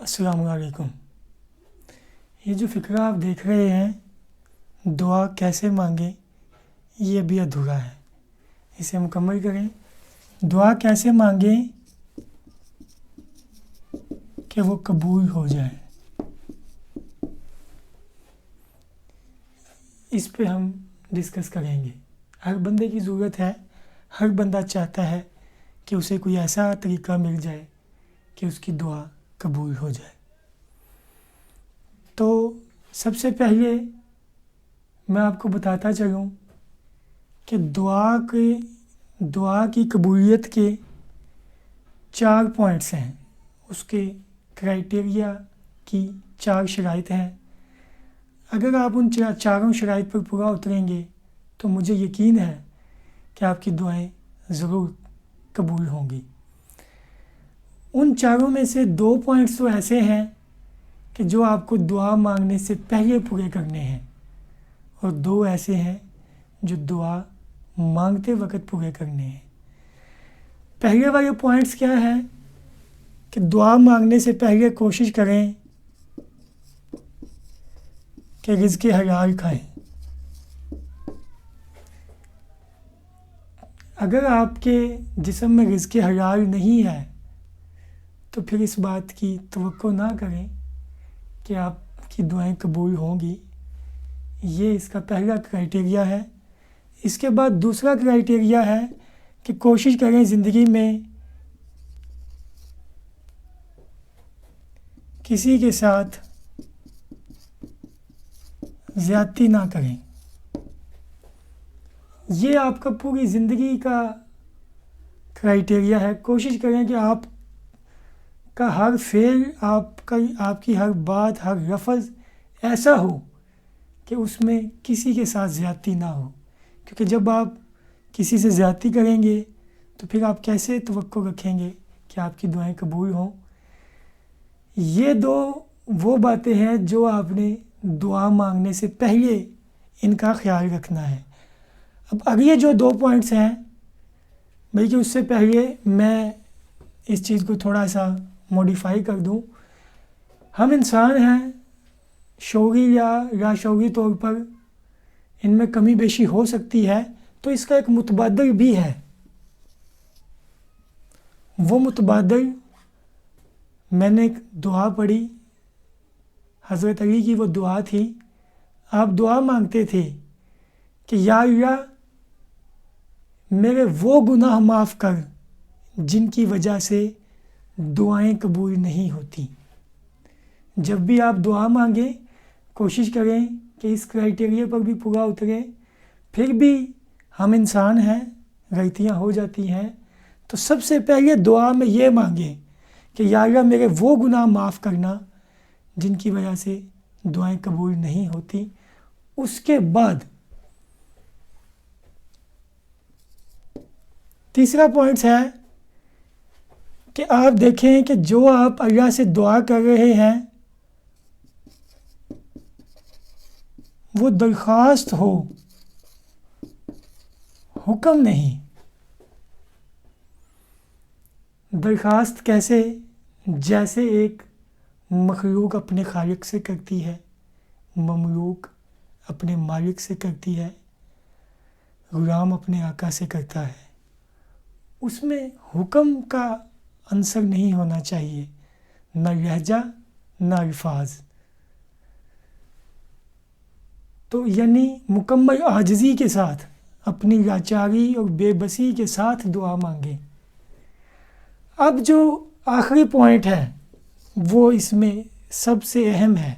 अस्सलाम वालेकुम। ये जो फ़िक्रा आप देख रहे हैं दुआ कैसे मांगे, ये अभी अधूरा है, इसे मुकम्मल करें। दुआ कैसे मांगे कि वो कबूल हो जाए, इस पे हम डिस्कस करेंगे। हर बंदे की ज़रूरत है, हर बंदा चाहता है कि उसे कोई ऐसा तरीक़ा मिल जाए कि उसकी दुआ कबूल हो जाए। तो सबसे पहले मैं आपको बताता चलूँ कि दुआ की कबूलियत के 4 पॉइंट्स हैं, उसके क्राइटेरिया की 4 शराइत हैं। अगर आप उन चारों शराइत पर पूरा उतरेंगे तो मुझे यकीन है कि आपकी दुआएं ज़रूर कबूल होंगी। उन चारों में से 2 पॉइंट्स तो ऐसे हैं कि जो आपको दुआ मांगने से पहले पूरे करने हैं, और 2 ऐसे हैं जो दुआ मांगते वक्त पूरे करने हैं। पहले वाले पॉइंट्स क्या हैं कि दुआ मांगने से पहले कोशिश करें कि रिज़्क़ हलाल खाएं। अगर आपके जिस्म में रिज़्क़ हलाल नहीं है तो फिर इस बात की तवक्को ना करें कि आपकी दुआएं कबूल होंगी। ये इसका पहला क्राइटेरिया है। इसके बाद दूसरा क्राइटेरिया है कि कोशिश करें ज़िंदगी में किसी के साथ ज़्यादती ना करें। ये आपका पूरी ज़िंदगी का क्राइटेरिया है। कोशिश करें कि आपका हर फ़ेल, आपकी हर बात, हर लफ्ज़ ऐसा हो कि उसमें किसी के साथ ज़्यादती ना हो, क्योंकि जब आप किसी से ज़्यादती करेंगे तो फिर आप कैसे तवक्को रखेंगे कि आपकी दुआएं कबूल हों। ये 2 वो बातें हैं जो आपने दुआ मांगने से पहले इनका ख्याल रखना है। अब अगले जो 2 पॉइंट्स हैं, बल्कि उससे पहले मैं इस चीज़ को थोड़ा सा मॉडिफाई कर दूं। हम इंसान हैं, शऊरी या लाशऊरी तौर पर इनमें कमी बेशी हो सकती है, तो इसका एक मुतबादिल भी है। वो मुतबादिल, मैंने एक दुआ पढ़ी, हज़रत अली की वो दुआ थी। आप दुआ मांगते थे कि या अल्लाह मेरे वो गुनाह माफ़ कर जिनकी वजह से दुआएं कबूल नहीं होती। जब भी आप दुआ मांगें कोशिश करें कि इस क्राइटेरिया पर भी पूरा उतरें। फिर भी हम इंसान हैं, गलतियां हो जाती हैं, तो सबसे पहले दुआ में ये मांगें कि या अल्लाह मेरे वो गुनाह माफ़ करना जिनकी वजह से दुआएं कबूल नहीं होती। उसके बाद तीसरा पॉइंट है कि आप देखें कि जो आप अल्लाह से दुआ कर रहे हैं वो दरख्वास्त हो, हुक्म नहीं। दरख्वास्त कैसे? जैसे एक मखलूक अपने खालिक से करती है, ममलूक अपने मालिक से करती है, गुलाम अपने आका से करता है। उसमें हुक्म का अंसर नहीं होना चाहिए, न लहजा न अल्फाज। तो यानी मुकम्मल आजिज़ी के साथ, अपनी लाचारी और बेबसी के साथ दुआ मांगे। अब जो आखिरी पॉइंट है वो इसमें सबसे अहम है।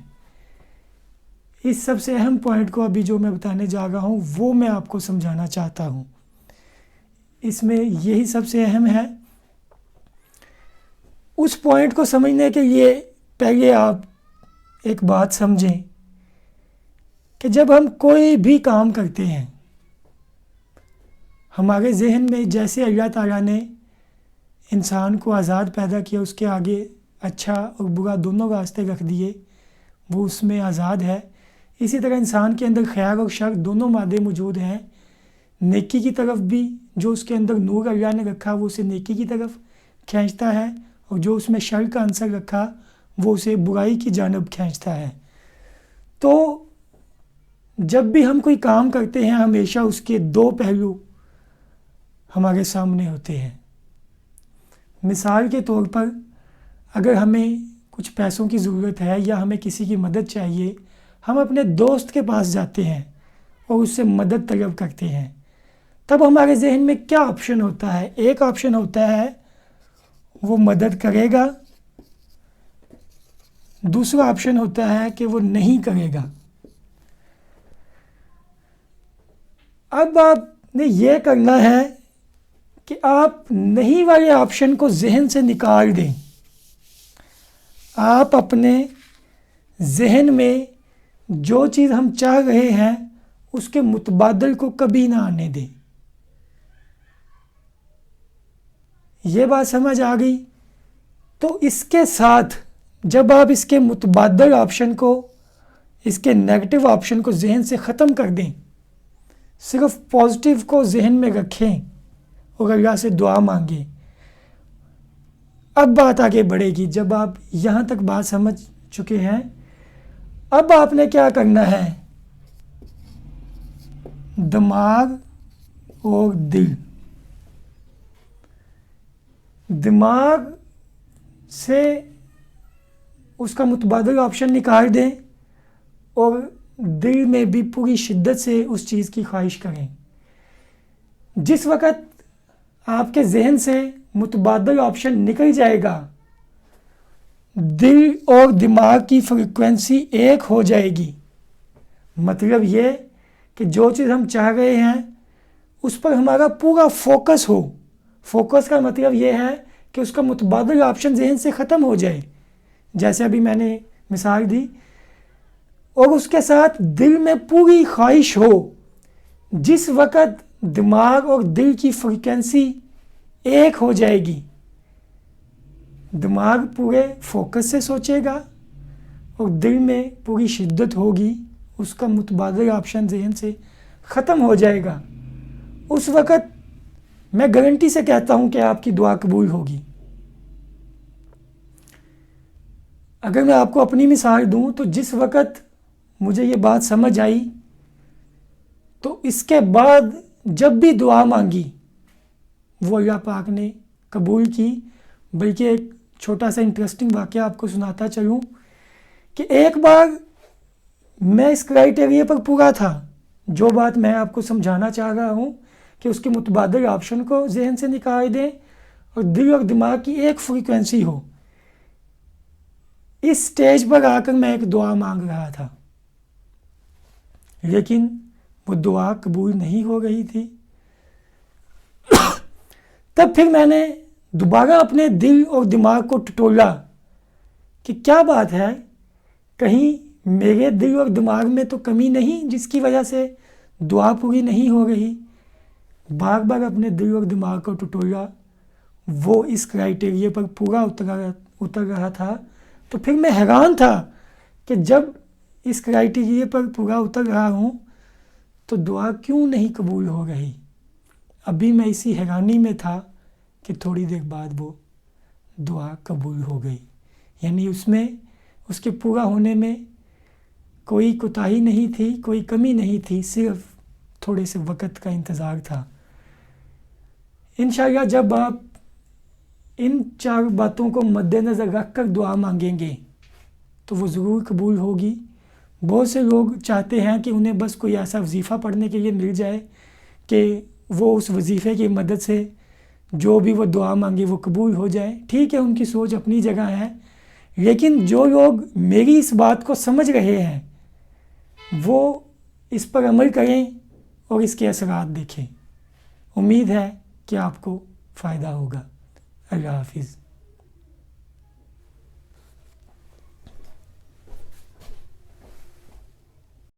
इस सबसे अहम पॉइंट को अभी जो मैं बताने जा रहा हूँ वो मैं आपको समझाना चाहता हूँ। इसमें यही सबसे अहम है। उस पॉइंट को समझने के लिए पहले आप एक बात समझें कि जब हम कोई भी काम करते हैं, हमारे जहन में जैसे अल्लाह ताला ने इंसान को आज़ाद पैदा किया, उसके आगे अच्छा और बुरा दोनों रास्ते रख दिए, वो उसमें आज़ाद है। इसी तरह इंसान के अंदर खैर और शर दोनों मादे मौजूद हैं। नेकी की तरफ भी जो उसके अंदर नूर अल्लाह ने रखा वो उसे नेकी की तरफ खींचता है, और जो उसमें शर का अंसर रखा وہ اسے برائی کی جانب کھینچتا ہے۔ تو جب بھی ہم کوئی کام کرتے ہیں ہمیشہ اس کے دو پہلو ہمارے سامنے ہوتے ہیں۔ مثال کے طور پر اگر ہمیں کچھ پیسوں کی ضرورت ہے یا ہمیں کسی کی مدد چاہیے، ہم اپنے دوست کے پاس جاتے ہیں اور اس سے مدد طلب کرتے ہیں، تب ہمارے ذہن میں کیا آپشن ہوتا ہے؟ ایک آپشن ہوتا ہے وہ مدد کرے گا، دوسرا آپشن ہوتا ہے کہ وہ نہیں کرے گا۔ اب آپ نے یہ کرنا ہے کہ آپ نہیں والے آپشن کو ذہن سے نکال دیں۔ آپ اپنے ذہن میں جو چیز ہم چاہ رہے ہیں اس کے متبادل کو کبھی نہ آنے دیں۔ یہ بات سمجھ آ گئی؟ تو اس کے ساتھ جب آپ اس کے متبادل آپشن کو، اس کے نیگیٹو آپشن کو ذہن سے ختم کر دیں، صرف پازیٹیو کو ذہن میں رکھیں اور اللہ سے دعا مانگیں۔ اب بات آگے بڑھے گی۔ جب آپ یہاں تک بات سمجھ چکے ہیں، اب آپ نے کیا کرنا ہے؟ دماغ اور دماغ سے اس کا متبادل آپشن نکال دیں اور دل میں بھی پوری شدت سے اس چیز کی خواہش کریں۔ جس وقت آپ کے ذہن سے متبادل آپشن نکل جائے گا، دل اور دماغ کی فریکوینسی ایک ہو جائے گی۔ مطلب یہ کہ جو چیز ہم چاہ رہے ہیں اس پر ہمارا پورا فوکس ہو۔ فوکس کا مطلب یہ ہے کہ اس کا متبادل آپشن ذہن سے ختم ہو جائے، جیسے ابھی میں نے مثال دی، اور اس کے ساتھ دل میں پوری خواہش ہو۔ جس وقت دماغ اور دل کی فریکوینسی ایک ہو جائے گی، دماغ پورے فوکس سے سوچے گا اور دل میں پوری شدت ہوگی، اس کا متبادل آپشن ذہن سے ختم ہو جائے گا۔ اس وقت میں گارنٹی سے کہتا ہوں کہ آپ کی دعا قبول ہوگی۔ اگر میں آپ کو اپنی مثال دوں تو جس وقت مجھے یہ بات سمجھ آئی تو اس کے بعد جب بھی دعا مانگی وہ اللہ پاک نے قبول کی۔ بلکہ ایک چھوٹا سا انٹرسٹنگ واقعہ آپ کو سناتا چلوں کہ ایک بار میں اس کرائٹیریا پر پورا تھا، جو بات میں آپ کو سمجھانا چاہ رہا ہوں کہ اس کے متبادل آپشن کو ذہن سے نکال دیں اور دل اور دماغ کی ایک فریکوینسی ہو۔ اس سٹیج پر آ کر میں ایک دعا مانگ رہا تھا، لیکن وہ دعا قبول نہیں ہو رہی تھی۔ تب پھر میں نے دوبارہ اپنے دل اور دماغ کو ٹٹولا کہ کیا بات ہے، کہیں میرے دل اور دماغ میں تو کمی نہیں جس کی وجہ سے دعا پوری نہیں ہو رہی۔ بار بار اپنے دل اور دماغ کو ٹٹولا، وہ اس کرائٹیریا پر پورا اتر رہا تھا۔ تو پھر میں حیران تھا کہ جب اس کرائٹیریا پر پورا اتر رہا ہوں تو دعا کیوں نہیں قبول ہو رہی۔ ابھی میں اسی حیرانی میں تھا کہ تھوڑی دیر بعد وہ دعا قبول ہو گئی۔ یعنی اس کے پورا ہونے میں کوئی کوتاہی نہیں تھی، کوئی کمی نہیں تھی، صرف تھوڑے سے وقت کا انتظار تھا۔ انشاءاللہ جب آپ ان 4 باتوں کو مد نظر رکھ کر دعا مانگیں گے تو وہ ضرور قبول ہوگی۔ بہت سے لوگ چاہتے ہیں کہ انہیں بس کوئی ایسا وظیفہ پڑھنے کے لیے مل جائے کہ وہ اس وظیفے کی مدد سے جو بھی وہ دعا مانگے وہ قبول ہو جائے۔ ٹھیک ہے، ان کی سوچ اپنی جگہ ہے، لیکن جو لوگ میری اس بات کو سمجھ رہے ہیں وہ اس پر عمل کریں اور اس کے اثرات دیکھیں۔ امید ہے کہ آپ کو فائدہ ہوگا۔ اللہ حافظ۔